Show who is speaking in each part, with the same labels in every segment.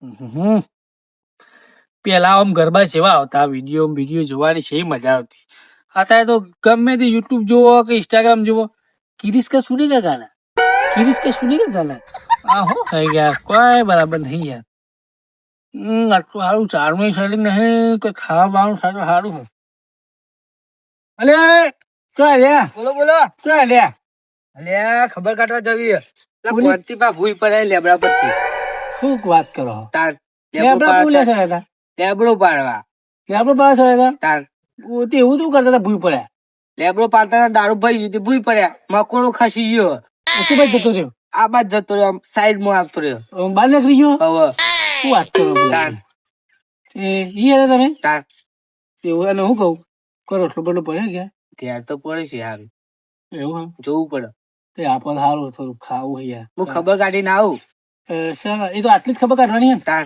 Speaker 1: હમ. પેલા આમ ગરબા જેવા આવતા વિડીયો જોવાની છે મજા આવતી. અત્યારે તો ગમે તે યુટ્યુબ જોવો કે ઇન્સ્ટાગ્રામ જોવો, કિરીશ કે સુની का गाना, किरिस के सुनी का गाना. આ હો થઈ ગયા કોઈ બરાબર નહીં યાર. આટલું સારું ચારનું શરીર નહીં કોઈ ખાવા બાવાનું સારું સારું હોય. અલે શું લ્યા
Speaker 2: બોલો બોલો.
Speaker 1: શું લ્યા
Speaker 2: અલ્યા ખબર કાઢવા જવી
Speaker 1: બોલી.
Speaker 2: ભરતી પા ભૂઈ પડે લેબડા પરથી
Speaker 1: શું વાત કરો
Speaker 2: તાર
Speaker 1: લેબડા બોલ્યા છે હતા
Speaker 2: લેબડો પાડવા
Speaker 1: લેબડો પાસે હતા
Speaker 2: તાર
Speaker 1: તે એવું તું કરતા હતા ભૂઈ પડ્યા
Speaker 2: લેબડો પાડતા દારૂ ભાઈ ગયું ભૂઈ પડ્યા મકોડો ખસી ગયો
Speaker 1: પછી ભાઈ જતો રહ્યો
Speaker 2: આ બાદ જતો રહ્યો સાઈડ માં આવતો રહ્યો
Speaker 1: બહાર નીકળી ગયો.
Speaker 2: હવે
Speaker 1: શું વાત કરો
Speaker 2: તાર
Speaker 1: ઈ હતા તમે
Speaker 2: તાર
Speaker 1: એવું અને હું કહું કરો એટલો બધો પડે ગયા
Speaker 2: ત્યાં તો પડે છે યાર
Speaker 1: એવું
Speaker 2: જોવું પડે
Speaker 1: તે આપણને સારું થોડું ખાવું યાર
Speaker 2: હું ખબર કાઢીને આવું
Speaker 1: એ તો આટલી જ ખબર કાઢવાની છે
Speaker 2: તાર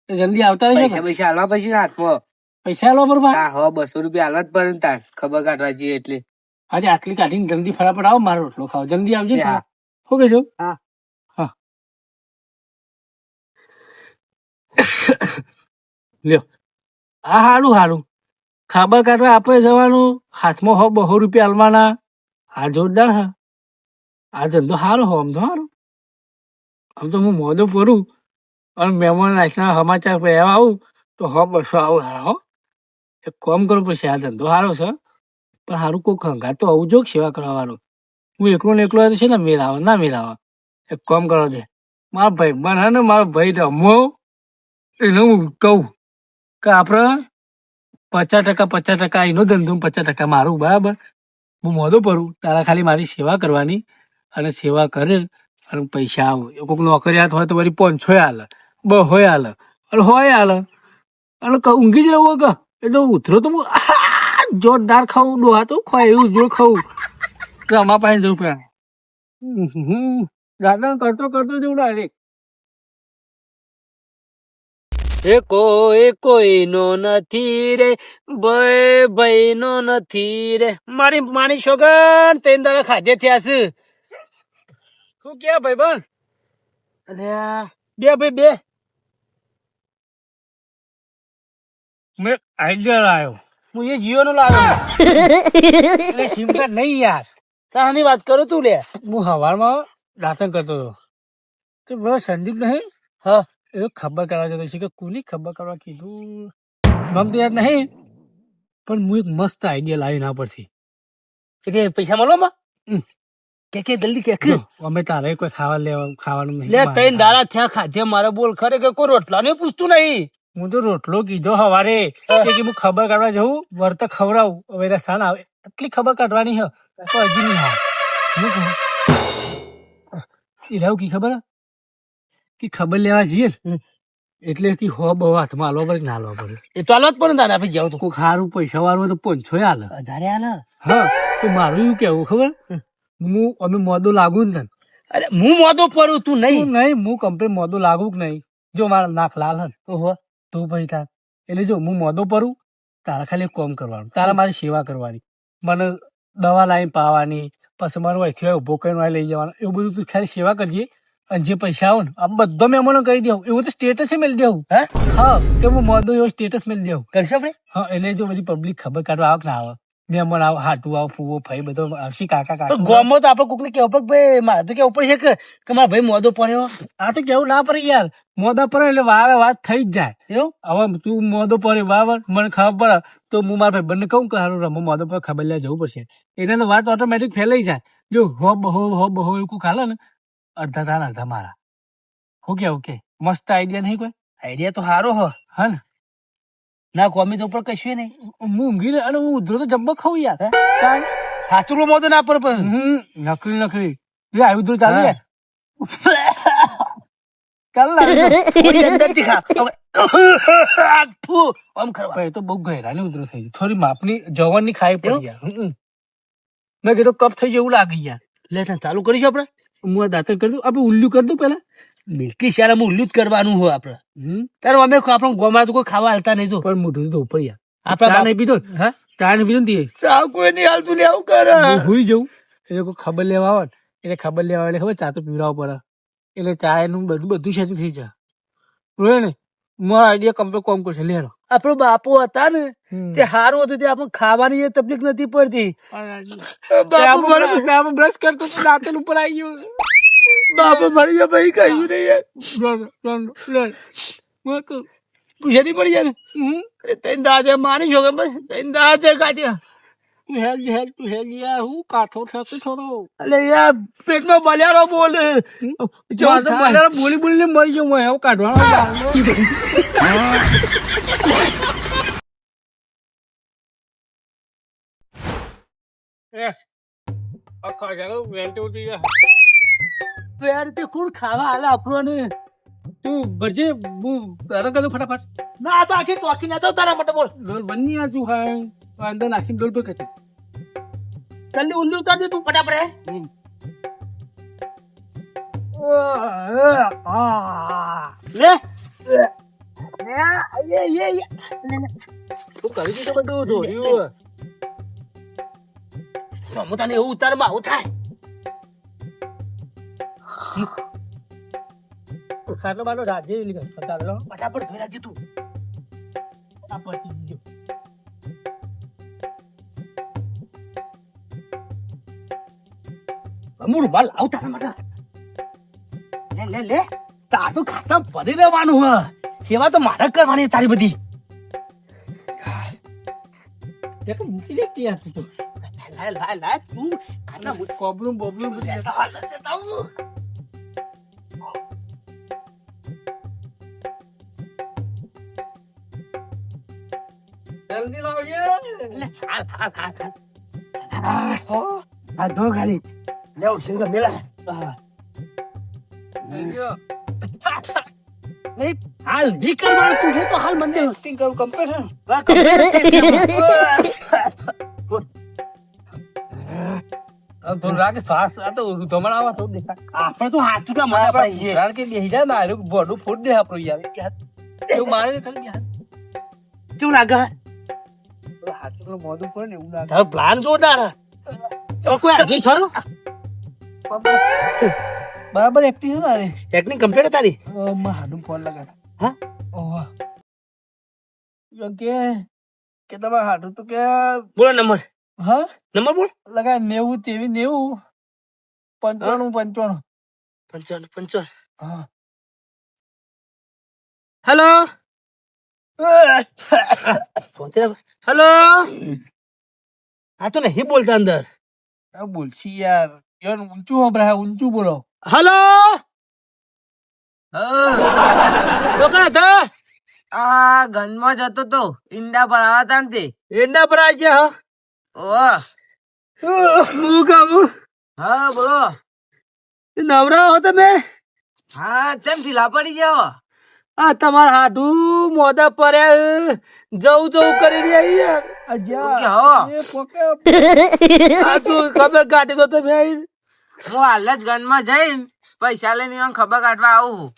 Speaker 1: ને જલ્દી આવતા રહેજો
Speaker 2: પૈસા પૈસા હાલવા પછી હાથમાં
Speaker 1: પૈસા આલવા બરોબર
Speaker 2: તાર હવે 200 રૂપિયા હાલવા જ પડે ને તાર ખબર કાઢવા જઈએ એટલે
Speaker 1: આજે આટલી કાઢીને જલ્દી ફટાફટ આવો મારો રોટલો ખાઓ જલ્દી આવજો ને.
Speaker 2: હા.
Speaker 1: શું કહેજો
Speaker 2: હા.
Speaker 1: હા લ્યો હા સારું સારું ખાબર કાઢવા આપણે જવાનું હાથમાં 200 રૂપિયા આલવાના. આ જોરદાર હા આ ધંધો સારો હો આમ તો સારું. આમ તો હું મોઢું ભરું અને મહેમાન આજના સમાચાર એવા આવું તો 200 આવું સારા હો. એક કામ કરું પછી આ ધંધો સારો છે પણ સારું કોઈ ખંગાર તો આવું જો સેવા કરવાનું. હું એકલો ને એકલો છે ને મેળાવા ના મેળાવા એક કામ કરો દે મારા ભાઈ બન હે ને મારો ભાઈ રમો એને હું કહું કે આપણે 50% એનો ધંધો 50% મારું બરાબર. હું મોઢો ભરું તારા ખાલી મારી સેવા કરવાની અને સેવા કરે અને પૈસા આવો એ કોઈક નોકરિયાત હોય તો વળી 500 હાલે 200 હાલે અને હોય હાલે અને ઊંઘી જ રહું કે એ તો ઉતરો તો હું જોરદાર ખાવું ડોહા તો ખવાય એવું જો ખાવું તો અમારા પાસે જવું પડે. ગાર્ડન કરતો કરતો જવું ડાયરેક્ટ કોઈ નો નથી રે ભાઈ નો નથી રે મારી માની છોકર તેન દાડા ખાધે થયા છે. શું કે ભાઈ બન અલ્યા બે ભાઈ બે મેં આઈડિયા લાવ્યો હું એ જીઓ નો લાવ્યો સિમ કાર્ડ નહીં યાર તાની વાત કરું તું લે હું હવારમાં દાતન કરતો હતો તો બસ સંદીપ નહીં હા એ ખબર કરવા જતો છે કે કોની ખબર કરવા કીધું મને તો યાદ નહીં પણ હું એક મસ્ત આઈડિયા લાવી ના પરથી કે પૈસા મળો માં કે જલ્દી કે અમે તારે કોઈ ખાવાનું નહીં લે તૈન દાડા થયા ખાધે મારે બોલ ખરે કે કોઈ રોટલા ને પૂછતું નહીં. હું તો રોટલો કીધો હવારે કે હું ખબર કાઢવા જવું વર્ત ખવડાવું હવે સાન આવે એટલી ખબર કાઢવાની હે તો હજી નહીં આવે. હું કહું સિરાવ કી ખબર કે ખબર લેવા જઈએ એટલે કે હો બહુ હાથમાં હાલવા પડે ના હાલવા પડે એ તો હાલવા જ પડે દાદા આપી જાવ તો કોઈ સારું પૈસા વાળું તો 500 હાલે વધારે હાલે. હા તો મારું એવું કેવું ખબર અમે મોદો લાગુ ને તને અરે હું મોદો પડું તું નહીં હું કમ્પ્લેટ મોદો લાગુ કે નહીં જો મારા નાક લાલ હન ઓહો તું ભાઈ તાર એટલે જો હું મોદો પડું તારા ખાલી એક કામ કરવાનું તારા મારી સેવા કરવાની મને દવા લાવીને પાવાની પછી મારો અહીંથી ઉભો કરીને લઈ જવાનો એવું બધું તું ખાલી સેવા કરજે અને જે પૈસા આવે ને આ બધો મેં મને કહી દેવું એવું તો સ્ટેટસ મેળ દેવું હા કે હું મોદો એવો સ્ટેટસ મેળ દેવું કરશો આપણે હા એટલે જો બધી પબ્લિક ખબર કાઢવા આવે કે ના આવે મહેમાન આવ હાટું આવ ફૂવો ભાઈ બધો આવશે કાકા કાકા ગામમાં તો આપડે કોક ને કેવું પડે ભાઈ મારે તો કેવું પડે છે કે મારા ભાઈ મોદો પડ્યો આ તો કેવું ના પડે યાર મોદો પડે એટલે વાવે વાત થઈ જ જાય એવું હવે તું મોદો પડે બરાબર મને ખબર પડે તો હું મારા ભાઈ બંને કહું કે હારું રમો મોદો પર ખબર લેવા જવું પડશે એને તો વાત ઓટોમેટિક ફેલાઈ જાય જો હો બહો એવું ખાલે ને અડધા તારા અડધા મારા ઓકે મસ્ત આઈડિયા નહીં કોઈ આઈડિયા તો સારો હો હા ને ના કોમી તો ઉપર કશું નહીં હું ઊંઘી અને હું ઉધરો તો જબ્બો ખાઉં યાર સાચું મોદો ના પર નકલી આવ્યું ઉધરો ચાલુ તો બહુ ગહેરાની ઉધરો થઈ ગઈ થોડી માપની જવાનની ખાઈ પડી યાર મેં કીધું કપ થઈ જાય એવું લાગી યાર લે ચાલુ કરીશું આપડે હું દાંતણ કરી દઉં આપડે ઉલ્લું કરી દઉં પેલા બિલકુલ સારા ઉલ્લું જ કરવાનું હોય આપડે તારે અમે આપણું ગોમાં તો કોઈ ખાવા હાલતા નહીં તો પણ મોઢું તો ઉપર યાર આપડે નહીં પીધો હા ચા નહીં પીધો ને ચા કોઈ નહીં હાલતું ને આવું કરે હુઈ જવું એટલે કોઈ ખબર લેવા આવે એટલે ખબર લેવા એટલે ખબર ચા તો પીવડાવવા પડે એટલે ચા એનું બધું સેટિંગ થઈ જાય હોય ને મારો આઈડિયા કમ્પ્લીટ કોમ કરશે લેલો આપણો બાપુ હતા ને તે સારું હતું તે આપણને ખાવાની એ તકલીફ નથી પડતી બાપુ બ્રશ કરતો તો દાંતન ઉપર આવી ગયો બાપુ મરી ગયા ભાઈ કહ્યું નહીં યાર પૂછે નહીં પડી જાય તઈ દાદે માની છો કે બસ તઈ દાદે કાઢ્યા તું હેલ યાર હું કાઠો થતો થોડો અલે યાર પેટમાં બલિયારો બોલ બલિયારો બોલી બોલીને મરી ગયો હું કાઢવાનો તે કોણ ખાવા હાલે આપણને તું ભરજે હું રંગ ફટાફટ ના તો આખી ટોકી ના તો તારા માટે બોલ ડોલ બની આ તું હા અંદર નાખીને ડોલ પર કટી જલ્દી ઊંધું ઉતાર દે તું ફટાફટ લે તું કરી દીધું બધું ધોર્યું હું તને એવું ઉતારમાં આવું થાય ખાટલો બાટલો રાજે ફટાફટ ધોઈ રાખજે તું અમુર બાલ આવ તારા માટે લે લે તાર તો ખાતા ભરી રહેવાનું હ સેવા તો મારે કરવાની તારી બધી મૂકી દે ત્યાં તું લાય તું ખાના કોબલું બોબલું બધી જલ્દી લાવજે આ ધો ખાલી લેવ સિંગર મેળા હાલ જી કરવાનું તું છે તો હાલ મંદે હોસ્ટિંગ કરું કમ્પ્લીટ તો રાગે શ્વાસ આ તો ધમણાવા તો દેખા આપણે તો હાથ ટુકા મને પડી કારણ કે બેહી જાય મારું બોડું ફૂટ દે આપણો યાર તું મારે ખાલી યાર શું લાગે હાથ ટુકડો મોઢું પડે ને એવું લાગે તારો પ્લાન જોરદાર તો કોઈ આગળ છોડો બરાબર એક્ટિંગ છે ને એક્ટિંગ કમ્પ્લીટ તારી હાડું ફોન લગા હા ઓહ કે તમારે હાડું તો કે બોલો નંબર હા નંબર બોલ લગાય 90 93 55 હા હેલો હેલો હા તો નહીં બોલતા અંદર બોલછી યાર યાર ઊંચું હમણાં ઊંચું બોલો હેલો
Speaker 2: આ ગનમાં જતો તો ઈંડા ભરાવા તા ને
Speaker 1: ઈંડા ભરાય છે હા હા બોલો નવરા હો તમે
Speaker 2: હા ચમ ઢીલા પડી ગયા
Speaker 1: આ તમારા હાડું મોદા પડ્યા જવું કરી રહ્યા ખબર કાઢી દો તમે
Speaker 2: હું હાલ જ ગનમાં જઈ પૈસા લઈને ખબર કાઢવા આવું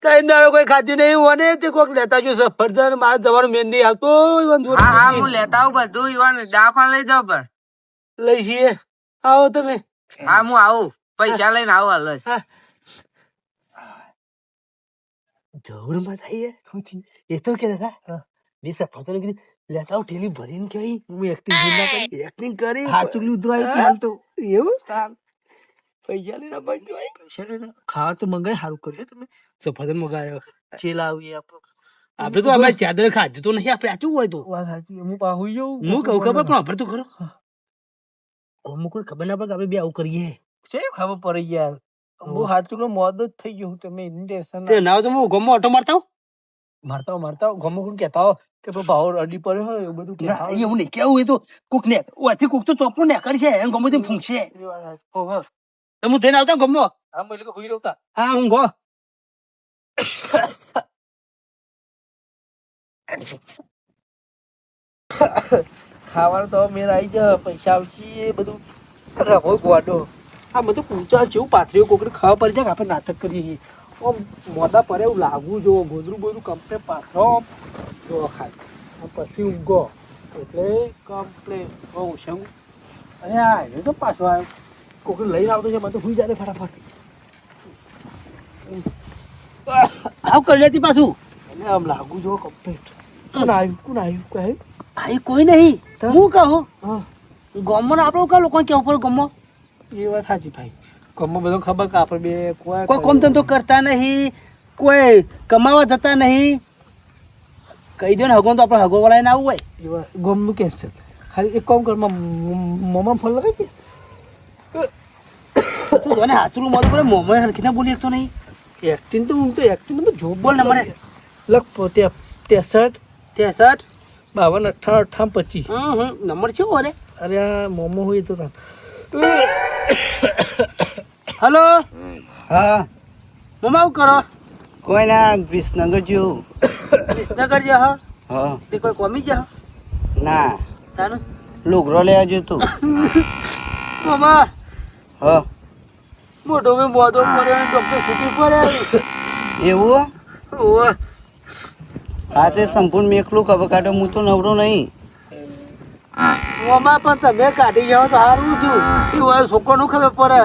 Speaker 1: કઈ દાડો કોઈ ખાતી નહીં હોને તે કોક લેતા જો સફરજન મારે જવાનું મેન નહીં આવતો
Speaker 2: હા હું લેતા આવું બધું ઈવન દવાખાને લઈ જાવ પણ
Speaker 1: લઈ છીએ આવો તમે
Speaker 2: હા હું આવું પૈસા લઈને આવું હાલ જ
Speaker 1: જવર માં થાય એ તો કે દાદા બે સફરજન કીધું લેતા આવું ઠેલી ભરીને કે હું એક્ટિંગ કરી હાચુકલી ઉધરાય હાલ તો એવું પૈસા લઈને પૈસા લઈને ખાવા તો મંગાય સારું કર્યું તમે સફરજન મંગાયો ચેલા આવી આપડે તો અમે ચાદર ખાધું તો નહીં આપડે આચું હોય તો વાત સાચી હું પાહું જાઉં હું કહું ખબર પણ આપણે તો ખરો અમુક કોઈ ખબર ના પડે આપણે બે આવું કરીએ છે ખબર પડી યાર હું સાચું મોદ જ થઈ ગયું તમે ઇન્ટેન્શન ના તો હું ગમો ઓટો મારતા ગમો કોણ કેતા કે ભાવ અડી પડ્યો હોય એવું બધું એવું નહીં કેવું એ તો કોક ને ઓથી કોક તો ચોપડું નેકર છે એમ ગમો તેમ ફૂંકશે હું થઈને આવતા ગમો હા એટલે હુઈ રહતા હા હું ગો ખાવાનું તો મેર આવી જાય પૈસા આવશે એ બધું રમો ગોડો આ બધું પૂછા જેવું પાથરીઓ કોકને ખાવા પડી જાય આપણે નાટક કરીએ છીએ ઓમ મોઢા પર એવું લાગવું જો ગોદરું બોદરું કમ્પ્લેટ પાથરો જો ખાય પછી ઊંઘો એટલે કમ્પ્લેટ બહુ છે અરે આ તો પાછો આવ્યો કોકને લઈને આવતો છે મને તો હુઈ જાય ફટાફટ આવું કરી લેતી પાછું
Speaker 3: અને આમ લાગુ જો કમ્પ્લીટ કોણ આવ્યું કહે
Speaker 1: આ કોઈ નહીં હું કહું
Speaker 3: હા
Speaker 1: ગમો આપણું કા લોકો કેવું પડે ગમો
Speaker 3: એ વાત સાચી ભાઈ કોમમાં બધો ખબર કે આપણે બે
Speaker 1: કોઈ કોમ ધંધો કરતા નહીં કોઈ કમાવા જતા નહીં કહી દો ને હગો તો આપણે હગો વાળા ના આવું હોય
Speaker 3: એવા ગમનું કેસ છે ખાલી એક કામ કર મોમાં ફોન લગાવી
Speaker 1: તું જોને હાથરું મોઢું પડે મોમાં હરખીને બોલી શકતો નહીં
Speaker 3: એક્ટિંગ તો હું તો એક્ટિંગ તો જો
Speaker 1: બોલ ને મને
Speaker 3: લખ 63
Speaker 1: 63
Speaker 3: 52 58 25
Speaker 1: નંબર છે ઓરે
Speaker 3: અરે આ મોમો હોય તો
Speaker 1: હલો
Speaker 4: હા
Speaker 1: મમ્મા શું કરો
Speaker 4: કોઈ ના વિસનગર જેવું
Speaker 1: વિસનગર જે હા
Speaker 4: હા
Speaker 1: તે કોઈ કોમી જ
Speaker 4: ના
Speaker 1: તાનું
Speaker 4: લુગરો લેવા જોતું
Speaker 1: મમ્મા
Speaker 4: હા
Speaker 1: મોટો મેં મોઢો પડ્યો ડોક્ટર છૂટી પડે
Speaker 4: એવું
Speaker 1: ઓવે
Speaker 4: હા તે સંપૂર્ણ મેકલું ખબર કાઢો હું તો નવરો નહીં
Speaker 1: મમ્મા પણ તમે કાઢી જાઓ તો સારું થયું એ હોય છોકરાનું ખબર પડે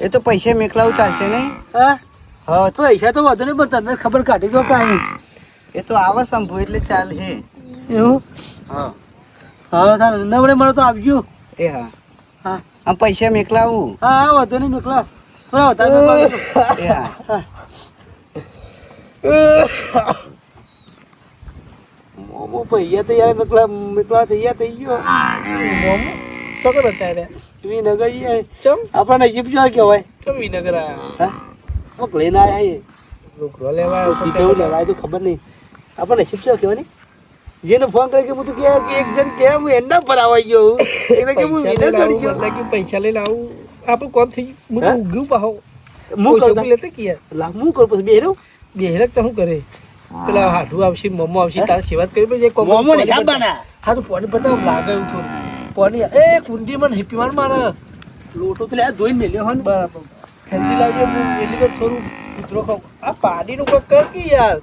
Speaker 4: એ તો પૈસા મેકલાવું ચાલશે નહીં
Speaker 1: હા
Speaker 4: હા
Speaker 1: તો પૈસા તો વધુ નહીં પણ તમે ખબર કાઢી દો કાંઈ
Speaker 4: એ તો આવા સંભવ એટલે ચાલશે
Speaker 1: એવું
Speaker 4: હા
Speaker 1: હા થાય નવડે મળે તો આપજો
Speaker 4: એ હા
Speaker 1: હા
Speaker 4: આમ પૈસા મેકલાવું
Speaker 1: હા હા વધુ નહીં નીકળો થોડા વધારે
Speaker 4: એ હા
Speaker 1: મોમો પૈયા તૈયાર મેકલા તૈયાર થઈ ગયો
Speaker 3: મોમો ચોકર હતા રે
Speaker 1: વિનગર
Speaker 3: ચમ
Speaker 1: આપણા નજીબ જો કહેવાય
Speaker 3: ચમ વિનગર આયા
Speaker 1: હા કોક લઈને આવ્યા
Speaker 3: લુગરો લેવા
Speaker 1: એ કેવું લેવાય તો ખબર નહીં આપણે નસીબ શું કહેવાય જેને ફોન કરી કે હું તો કે એક જણ કે હું એના પર આવી ગયો એટલે કે હું વિનર કરી ગયો
Speaker 3: કે પૈસા લઈને આવું આપણું કોમ થઈ ગયું હું ઉગ્યું પાહો
Speaker 1: હું કરતા
Speaker 3: લેતે કે યાર
Speaker 1: લા હું કરું પછી બેરો
Speaker 3: બેહરક તો શું કરે પેલા હાડું આવશે મોમો આવશે તારે સેવા કરી પછી કોમ
Speaker 1: મોમો ને ખાબાના
Speaker 3: હા તો પાણી બતાવ લાગે એવું થોડું પાણી એ કુંડી માં હેપી માર મારે
Speaker 1: લોટો તો લે ધોઈને મેલ્યો હન
Speaker 3: બરાબર ઠંડી લાગે એટલે તો થોડું કૂતરો ખાવ આ પાણીનું કોક કર કે યાર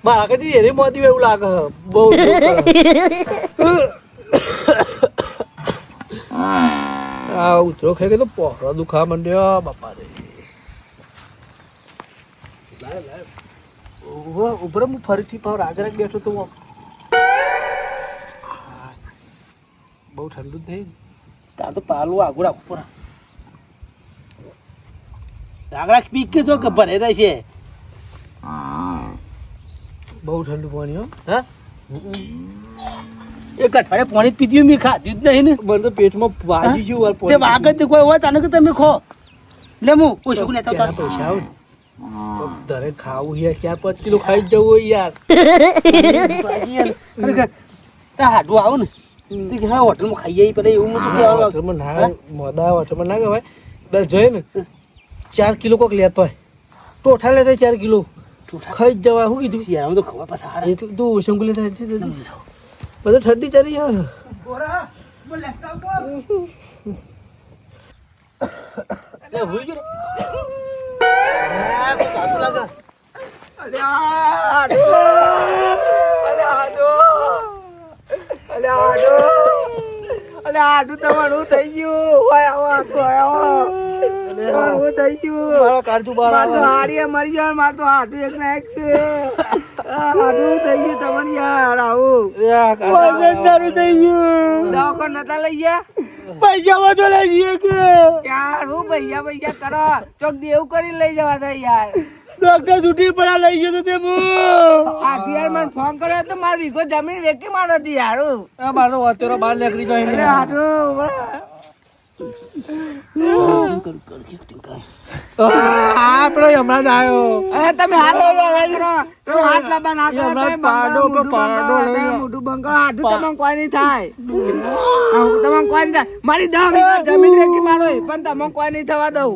Speaker 3: મારા આગળથી એરે મોદી એવું લાગે બહુ આ ઉતરો ખાઈ ગયો તો પોરો દુખા માંડ્યો બાપા રે ઉપર હું ફરીથી પાવ આગળ બેઠો તો બહુ ઠંડુ થઈ
Speaker 1: તાર તો પાલું આગળ રાખવું પડે આગળ પીક કે જો કે ભરે રહેશે
Speaker 3: બહુ ઠંડુ પાણી હો
Speaker 1: હા એક અઠવાડિયે પાણી પીધું મેં ખાધું જ નહીં ને
Speaker 3: મને તો પેટમાં વાજી છે વાર
Speaker 1: તે વાગત કોઈ હોય તને કે તમે ખો લે હું પૂછું લેતા
Speaker 3: ત્યાં
Speaker 1: તાર
Speaker 3: પૈસા આવે ને દરે ખાવું યાર 4-5 કિલો ખાઈ જ જવું હોય યાર
Speaker 1: હાડું આવું ને તે કે હા હોટલમાં ખાઈ આવી પડે એવું મોટું કહેવાનું
Speaker 3: હોટલમાં ના મોદા હોટલમાં ના કહેવાય દર જોઈએ ને 4 કિલો કોક લેતો હોય ટોઠા લેતા 4 કિલો ખાઈ જ જવા શું કીધું
Speaker 1: યાર તો ખબર પાછા હારા
Speaker 3: એટલે તું શંકુ લેતા બધું ઠંડી ચાલી યાર
Speaker 1: લે હુઈ ગયો આ કોઈ કાકુ લાગે
Speaker 2: આડું તમારું થઈ ગયું થઈ ગયું
Speaker 3: મારા કાળજુ બહાર આવે
Speaker 2: હારી મરી જાય મારે તો હાડું એક ના એક છે હાડું થઈ ગયું તમને યાર આવું
Speaker 1: તારું થઈ ગયું
Speaker 2: દવાખાને નતા લઈ ગયા
Speaker 1: પૈસા વધુ લઈ જઈએ કે
Speaker 2: યાર હું પૈસા કરો ચોક દેવું કરી લઈ જવા થાય યાર
Speaker 1: ડોક્ટર છૂટી પડા લઈ ગયો તો તે
Speaker 2: યાર મને ફોન કર્યો તો મારી વીઘો જમીન વેકી માં નથી યાર
Speaker 3: મારો અત્યારે બહાર નીકળી જાય
Speaker 2: એટલે હાડું
Speaker 3: આપણો હમણાં જ આવ્યો
Speaker 2: અરે તમે હાથ કરો તમે હાથ લાંબા ના કરો તમે
Speaker 3: પાડો
Speaker 2: મોઢું બંધ કરો હાડું તમને કોઈ નહીં થાય તમને કોઈ નહીં થાય મારી 10 વીઘા જમીન વેકી મારો પણ તમને કોઈ નહીં થવા દઉં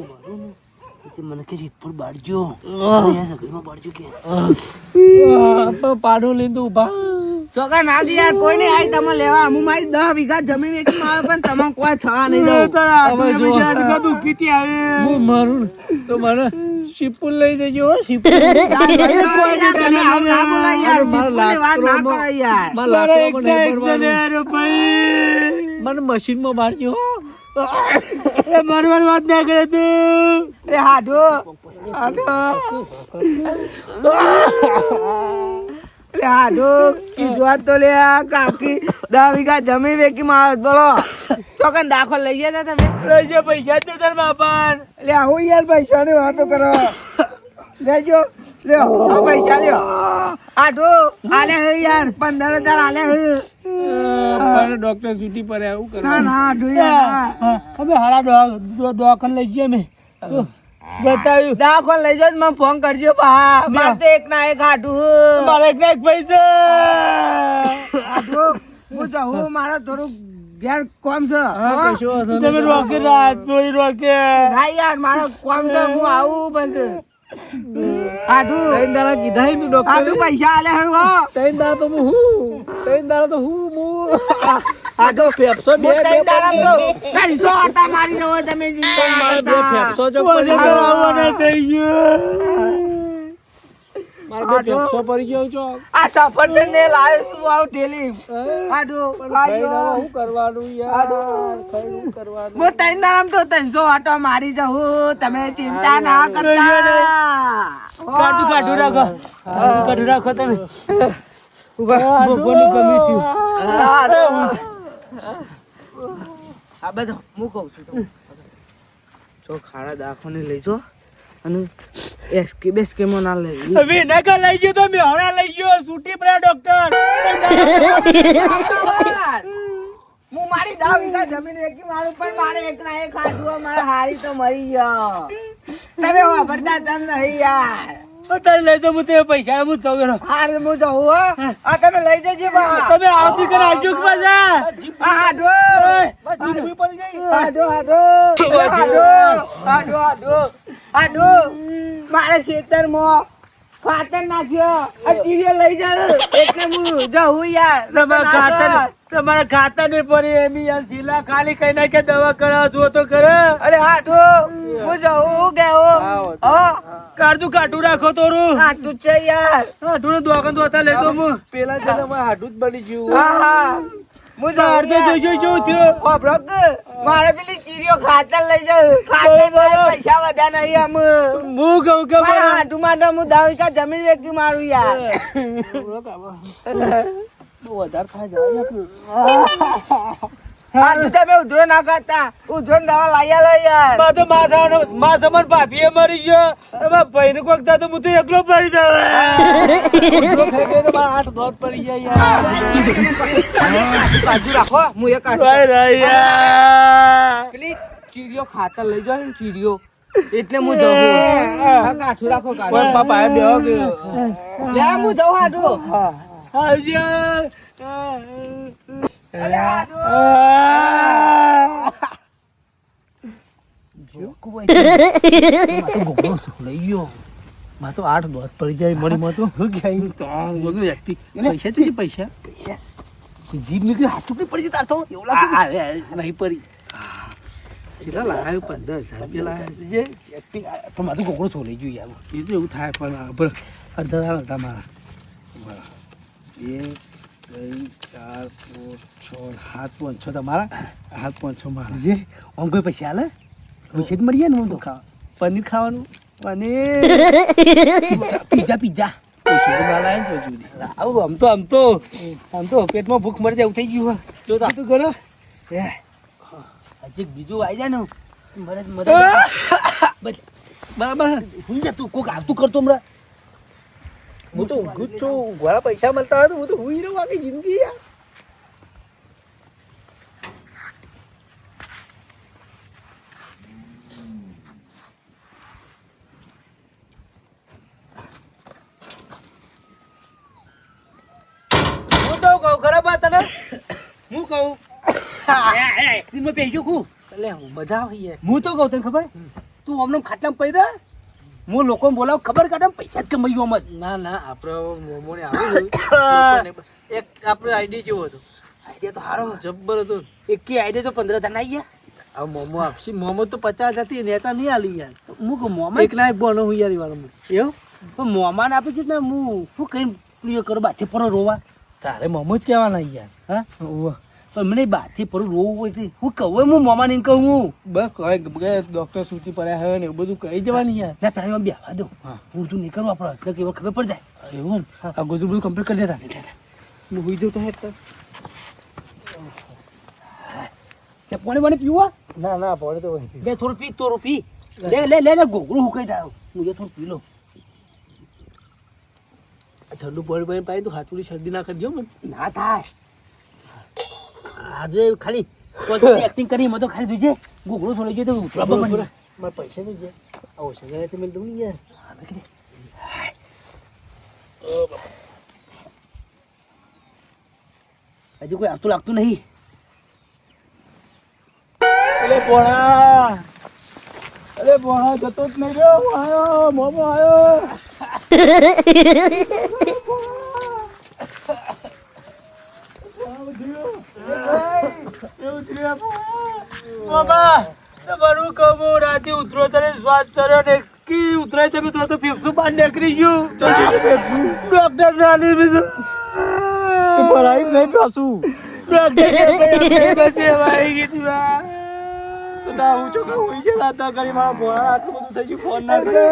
Speaker 1: મને કે જીતપુર બાળજો બાળજો કે
Speaker 3: પાડો લીધું ઉભા
Speaker 2: ચોકા ના દી યાર કોઈ નહીં આવી તમે લેવા હું મારી 10 વીઘા જમીન વેકી મારો પણ તમને કોઈ થવા નહીં દઉં
Speaker 3: હું મારું તો મને શિપુલ લઈ જજો શિપુલ મને મશીનમાં મારજો
Speaker 1: મારવાની વાત ના કરે તું
Speaker 2: એ હાડો હાડો એ હાડો કીધું તો લે કાકી 10 વીઘા જમીન વેકી મારો બોલો ચોકન દાખલ લઈ ગયા તમે
Speaker 3: લઈ જે પૈસા તો તાર બાપા
Speaker 2: એટલે આવું યાર પૈસા ની વાતો કરો લેજો લ્યો આ પૈસા લ્યો આટો આલે હે યાર 15,000 આલે હે
Speaker 3: ડોક્ટર છૂટી પડે આવું કરે
Speaker 2: ના ના આટો યાર
Speaker 3: હવે હાડા દવાખાને લઈ જઈએ અમે બતાવ્યું
Speaker 2: દાખલ લઈ જાઓ મને ફોન કરજો પા મારે તો એક ના એક આટું
Speaker 3: મારે એક ના એક પૈસા
Speaker 2: આટો હું જાઉં મારે થોડું ઘેર કોમ છે
Speaker 3: તમે રોકે રાત સોઈ રોકે
Speaker 2: ના યાર મારો કોમ છે હું આવું બસ આટું
Speaker 3: ત્રણ દાડા કીધા હે ડોક્ટર
Speaker 2: આટું પૈસા આલે હે હો
Speaker 3: ત્રણ દાડા તો હું
Speaker 2: આટો ફેફસો બે દાડા તો 300 આટા મારી દો તમે
Speaker 3: મારે બે
Speaker 2: જીતા
Speaker 3: ફેફસો જો પડી ગયો થઈ ગયો મારે બે
Speaker 2: આટો.
Speaker 3: ફેફસો પડી ગયો છો
Speaker 2: આ સફરજન ને લાવ્યો છું આવ ટેલી આટો
Speaker 3: શું કરવાનું યાર કઈ કરવાનું
Speaker 2: હું તૈન નામ તો 300 આટા મારી જાઉં તમે ચિંતા ના કરતા
Speaker 3: કાઢું રાખો કાઢું રાખો તમે ભગવાનનું ગમ્યું થયું
Speaker 2: આ બધો હું કહું છું તમને. જો ખાડા દાખો ને લઈ જો અને એસકે બેસકે માં ના લઈ
Speaker 3: વિનાકા લઈ ગયો તો મેં હમણાં લઈ ગયો છૂટી પડ્યા ડોક્ટર
Speaker 2: હું મારી 10 વીઘા જમીન વેચી મારું પણ મારે એક ના એક ખાધું મારા હારી તો મરી ગયો તમે વાપરતા તમ નહીં યાર
Speaker 3: તારે લઈ તો હું તે પૈસા હું જઉં
Speaker 2: હાર હું જાઉં હો આ તમે લઈ જજો બા
Speaker 3: તમે આવતી કરે આવજો કે પાછા
Speaker 2: આ હાડો
Speaker 3: જીભી પડી ગઈ
Speaker 2: હાડો હાડો મારે ખેતરમાં ખાતર નાખ્યો આ ચીડિયો લઈ જાવ એટલે હું જાઉં યાર
Speaker 3: તમારા ખાતા ને પડી એમ યાર શીલા ખાલી કઈ ના કે દવા કરાવ જો તો કરે
Speaker 2: અરે હાડો હું જાઉં ગયો હા
Speaker 3: કાઢું કાઢું રાખો તોરું
Speaker 2: હાડું છે યાર
Speaker 3: કાઢું ને દોકન દોતા લઈ દો હું પેલા જન્મમાં હાડું જ બની ગયું
Speaker 2: હા હું જાઉં
Speaker 3: જોઈ થયો
Speaker 2: મારે પેલી ચીડિયો ખાતર લઈ જાઉં ખાતર પૈસા વધ્યા નહીં આમ
Speaker 3: હું કહું કે
Speaker 2: હાડું માટે હું 10 વીઘા જમીન વેચી મારું યાર
Speaker 3: વધારે ખા જાય
Speaker 2: હાડું તમે ઉધરો ના કરતા ઉધરો દવા લાયા લો યાર
Speaker 3: માં તો માં સમાન ભાભીએ મરી ગયો એમાં ભાઈ નું કોક તો હું તો એકલો પડી જાવ તો 8 દોત પડી જાય
Speaker 2: કાજુ રાખો હું એક પેલી ચીડિયો ખાતર લઈ જાવ ને ચીડિયો એટલે હું જાઉં કાઠું રાખો કાઠું
Speaker 3: પાપા બેહો કે
Speaker 2: લે હું જાઉં હાડું
Speaker 3: આવજો માં તો 8 દોત પડી જાય મળી માં તો પૈસા જીભ નીકળી હાથું કઈ પડી જતા તો એવું લાગે નહીં પડી કેટલા લાવ્યો 15,000 લાવ્યો પણ મારું કોકડો છોડી ગયું યાર એ તો એવું થાય પણ અડધા હતા મારા 1 2 3 4 5 6 7 5 6 તમારા 7 5 6 મારા જે આમ કોઈ પૈસા હાલે પૈસા જ મળીએ ને હું તો પનીર ખાવાનું પનીર પીઝા પૈસા તો ના લાવે ને આવું આમ તો પેટમાં ભૂખ મરી જાય એવું થઈ ગયું જો તું કરો હજી બીજું આવી જાય ને મદદ બરાબર હું જા તું કોક આવતું કરતો હમણાં હું તો ઊંઘું જ છું ઊંઘવાળા પૈસા મળતા હોય તો હું તો હુઈ રહું આખી જિંદગી યાર હું તો કહું ખરાબ વાત તને હું કહું એક્ટિંગમાં પહેર્યો કું એટલે મજા આવી યાર હું તો કહું તને ખબર તું અમને ખાટલામાં પડી રહ્યા હું લોકો બોલાવ ખબર કાઢે પૈસા જ કમાઈ આમ જ ના આપણે મોમો ને આવ્યું એક આપણે આઈડિયા કેવો હતો આઈડિયા તો સારો જબ્બર હતો એક આઈડિયા તો 15,000 ના ગયા હવે મોમો આપશી મોમો તો 50,000 થી નેતા નહીં આલી યાર હું કહું મોમા એક ના એક બોનો હું યાર વાળો એવું પણ મોમાને આપે છે ને હું શું કઈ પ્રિય કરો બાથે પરો રોવા તારે મોમો જ કહેવાના યાર હા પણ મને બાથી પર રોવું હોય છે હું કહું હું મામાને કહું
Speaker 1: બસ કહે ડોક્ટર સૂચી પડ્યા હોય ને એવું બધું કહી જવાની યાર.
Speaker 3: ના પેલા એમાં બેહવા દો હું તું નહીં કરું આપણે એટલે કે ખબર પડી જાય
Speaker 1: એવું ને આ બધું કમ્પ્લીટ કરી દેતા
Speaker 3: હું હુઈ જઉં તો હેઠ પાણી પાણી પીવા
Speaker 1: ના ના પડે તો
Speaker 3: લે થોડું પી તોરું પી લે લે લે લે ગોગરું હુકાઈ જાય હું થોડું પી લો
Speaker 1: ઠંડુ પાણી પાઈ તો હાથુડી શરદી ના કરજો મને.
Speaker 3: ના થાય આજે ખાલી એક્ટિંગ કરી એમાં તો ખાલી જોઈજે ગોગરું છોડી જોઈએ તો ઉતરા
Speaker 1: બરાબર. મારા પૈસા નહીં જાય આવો સગાઈ મેં દઉં ને યાર.
Speaker 3: હજી કોઈ આવતું લાગતું નહીં
Speaker 1: અરે ભોણા જતો જ નહીં રહ્યો આયો મોમો આયો. તમારું કહું રાતે ઉતરો તને શ્વાસ કર્યો ને કી ઉતરાય તમે તો ફેફસું બહાર નીકળી ગયું ડોક્ટર ના લીધું ભરાઈ નહીં પાછું ડોક્ટર આવી ગઈ હું ચોખ્ખા હોય છે વાતા કરી મારા ભોળા આટલું બધું થઈ ગયું ફોન ના કરે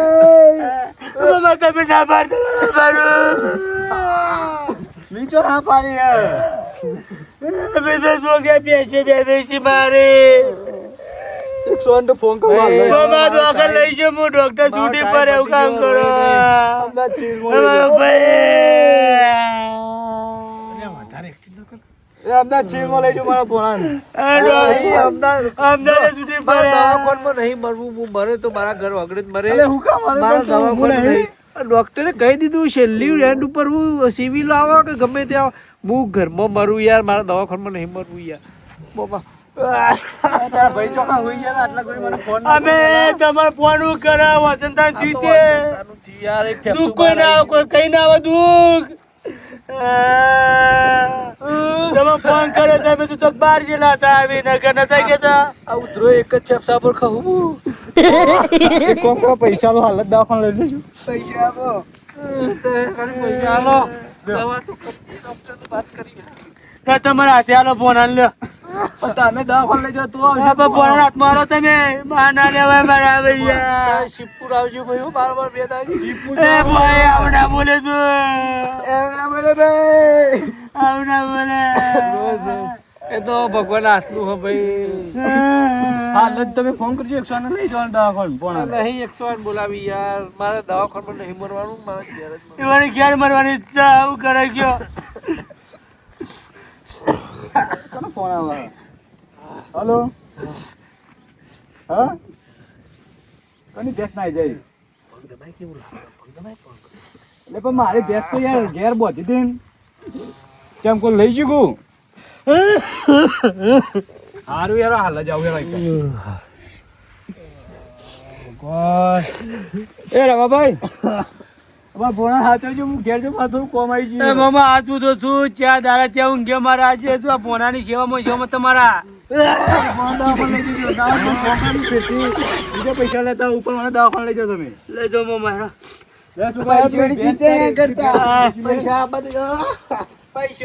Speaker 1: તમે ના પાડતો નીચો ના પાડી યાર મારે 108 ફોન કરવા લઈ જાઉં હું ડોક્ટર છૂટી પર એવું કામ કરો અમદાવાદ ચીરમાં લઈ જાઉં મારા ભોળાને અમદાવાદ છૂટી પર દવાખાનમાં નહીં મરવું હું મરે તો મારા ઘર વગડે જ મરે મારા દવાખાને નહીં ડોક્ટરે કહી દીધું છેલ્લી રેન્ડ ઉપર હું સિવિલ આવો કે ગમે ત્યાં હું ઘરમાં મરું યાર મારા દવાખાનામાં નહીં મરવું યાર બાબા ભાઈ ચોખા હોઈ ગયા આટલા કરી મને ફોન અમે તમારે ફોન કરાવ વસંતા જીતે દુઃખ કોઈ ના આવે કોઈ કઈ ના આવે દુઃખ તમે ફોન કર્યો તમે તો બાર જેલા હતા આવી નગર નતા કેતા આ ઉતરો એક જ ફેફસા પર ખાવું કોકરો પૈસા નો હાલત દવાખાને લઈ લેજો પૈસા આપો પૈસા આલો દવા તો ડોક્ટર વાત કરી તમારા હાથે આલો ફોન આલ લ્યો તમે દવાખાને લઈ જાઓ તું આવશે ફોન હાથમાં આલો તમે માના લેવાય મારા ભૈયા શિવપુર આવજો ભાઈ બાર બે દાગી શિવપુર એ ભાઈ આવડા બોલે તું આવડા બોલે ભાઈ આવડા બોલે એ તો ભગવાન હાથનું હો ભાઈ હાલ જ તમે ફોન કરજો 108 લઈ જવાનું દવાખાને ફોન નહીં 108 બોલાવી યાર મારે દવાખાનામાં નહીં મરવાનું મારે ઘેર જ મરવાનું ઘેર મરવાની ઈચ્છા આવું કરે ગયો કોનો ફોન આવે હેલો હા કોની ભેંસ ના જાય એટલે પણ મારી ભેંસ તો યાર ઘેર બોધી હતી ચમ કોઈ લઈ શકું હારું યાર હાલ જ આવું એ રવાભાઈ ભોણા હાચવજો હું ઘેર જો માથું કોમ આવી ગયું મામા હાચું તો છું ત્યાં દાડા ત્યાં ઊંઘે મારા આજે તું આ ભોણાની સેવામાં તમારા બીજા પૈસા લેતા ઉપર મને દવાખાને લઈ જાઓ તમે લઈ જાઓ મામા પૈસા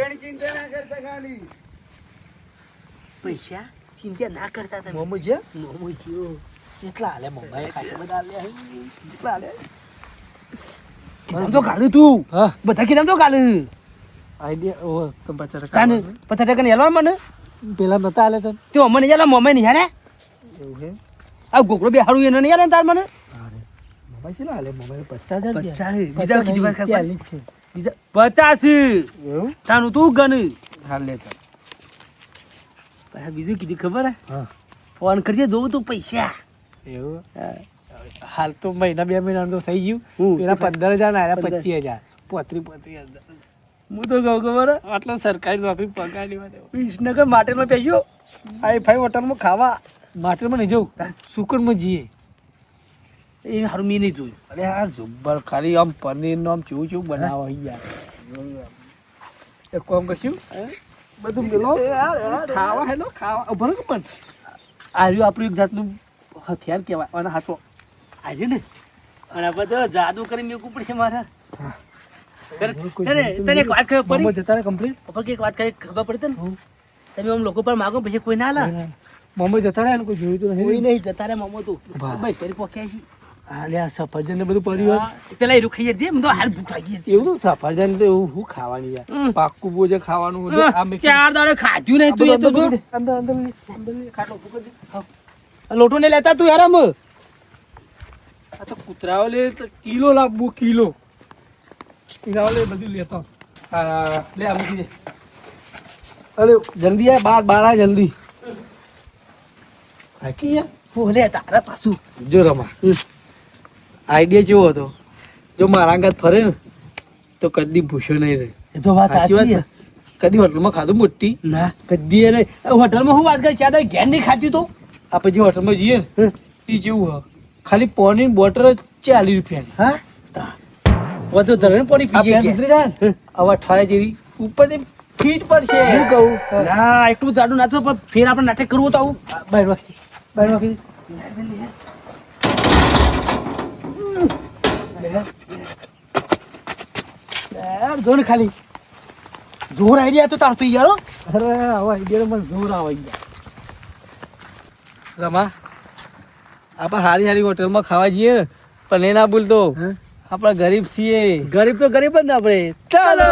Speaker 1: ચિંતા ના કરતા તમે મોમો છે કેટલા હાલે મોબાઈલ ખાસા બધા હાલે કેટલા હાલે તો ગાલું તું બધા કીધા તો ગાલું આઈડિયા 50 હેલવા મને પેલા નતા હાલે તને તો મને યાર મોમે નહીં હાલે એવું છે આ ગોકળો બે હારું એને નહીં હાલે તાર મને મોબાઈલ છે ને હાલે મોબાઈલ 50,000 બીજા કીધી વાત કર બીજા 50 એવું તાનું તું ગન હાલ લે તો બીજું કીધું ખબર હે ફોન કરજે જોવું તું પૈસા એવું હાલ તો મહિના 2 મહિના તો થઈ ગયું એના 15,000 આવ્યા 25,000 35,000 હું તો કહું ખબર આટલા સરકારી નોકરી પગારની વાત વિસનગર માટેમાં પૈયો હાઈ હોટલમાં ખાવા માટેમાં નહીં જવું સુકરમાં જઈએ એ સારું મેં નહીં જોયું અરે હા જબ્બર ખાલી આમ પનીરનું આમ ચેવું ચેવું બનાવો યાર એક કામ કરશું બધું પેલો ખાવા હેલો ખાવા ભરો પણ આવ્યું આપણું એક જાતનું હથિયાર કહેવાય અને હાથો આજે ને અને બધો જાદુ કરી મેકવું પડશે મારે તને એક વાત ખબર પડી જતા કમ્પ્લીટ એક વાત કરી ખબર પડી ને
Speaker 3: તમે આમ લોકો પર માગો પછી કોઈ ના લા
Speaker 1: મમ્મી જતા રહ્યા ને કોઈ જોયું તો
Speaker 3: કોઈ
Speaker 1: નહીં
Speaker 3: નહીં જતા રે મમો તું
Speaker 1: વાહ.
Speaker 3: ભાઈ કરી પોક્યા છે
Speaker 1: હાલે આ સફરજન ને બધું પડ્યું હોય.
Speaker 3: પેલા એરું ખાઈ દે તો હાલ ભૂખ લાગી હતી
Speaker 1: એવું તો સફરજન તો એવું શું ખાવાની યાર પાક્કું બોજે ખાવાનું હોય. આ મેં
Speaker 3: ચાર દાડે ખાધું નહીં તું એ તો જો.
Speaker 1: અંદર અંદર લે, અંદર લે.
Speaker 3: ખાટલો ભૂખ જ. આ લોટો ને લેતા તું યાર આમ
Speaker 1: આ તો કૂતરાઓ લે તો કિલો લાવવું કિલો કૂતરાઓ લે બધું લેતો હા લે આ મૂકી દે. અરે જલ્દી આ બાર આ જલ્દી હાકી યાર
Speaker 3: ઓલે તારા પાછું
Speaker 1: જો રમા આઈડિયા કેવો હતો જો મારા અંગાત ફરે ને તો કદી ભૂસ્યો નહીં રહે.
Speaker 3: એ તો વાત
Speaker 1: સાચી વાત
Speaker 3: સાચી
Speaker 1: ને? કદી હોટલમાં ખાધું મોટી
Speaker 3: ના કદી એ નહીં હોટલમાં હું વાત કરી ચાદર ઘેર નહીં ખાતી તો
Speaker 1: આપણે જે હોટલમાં જઈએ ને એ જેવું હોય ખાલી પાણીની બોટલ જ 40 રૂપિયાની.
Speaker 3: હા વધુ ધરણ પડી
Speaker 1: આ
Speaker 3: પી
Speaker 1: પેન
Speaker 3: ગઈ
Speaker 1: ઉતરી જાય ને હવે અઠવાડિયા જેવી ઉપરથી ફીટ પડશે.
Speaker 3: હું કહું ના એટલું જાડું ના તો પણ ફેર આપણે નાટક કરવું તો આવું
Speaker 1: બહાર વાગી બહાર વાગી
Speaker 3: જો ને ખાલી જોર આઈડિયા તો તાર તો યાર હો.
Speaker 1: અરે આવા આઈડિયા મને જોર આવે ગયા. રમા આપણે હારી હારી હોટલમાં ખાવા જઈએ ને પણ એ ના ભૂલતો આપણે ગરીબ છીએ.
Speaker 3: ગરીબ તો ગરીબ જ ને આપણે
Speaker 1: ચાલો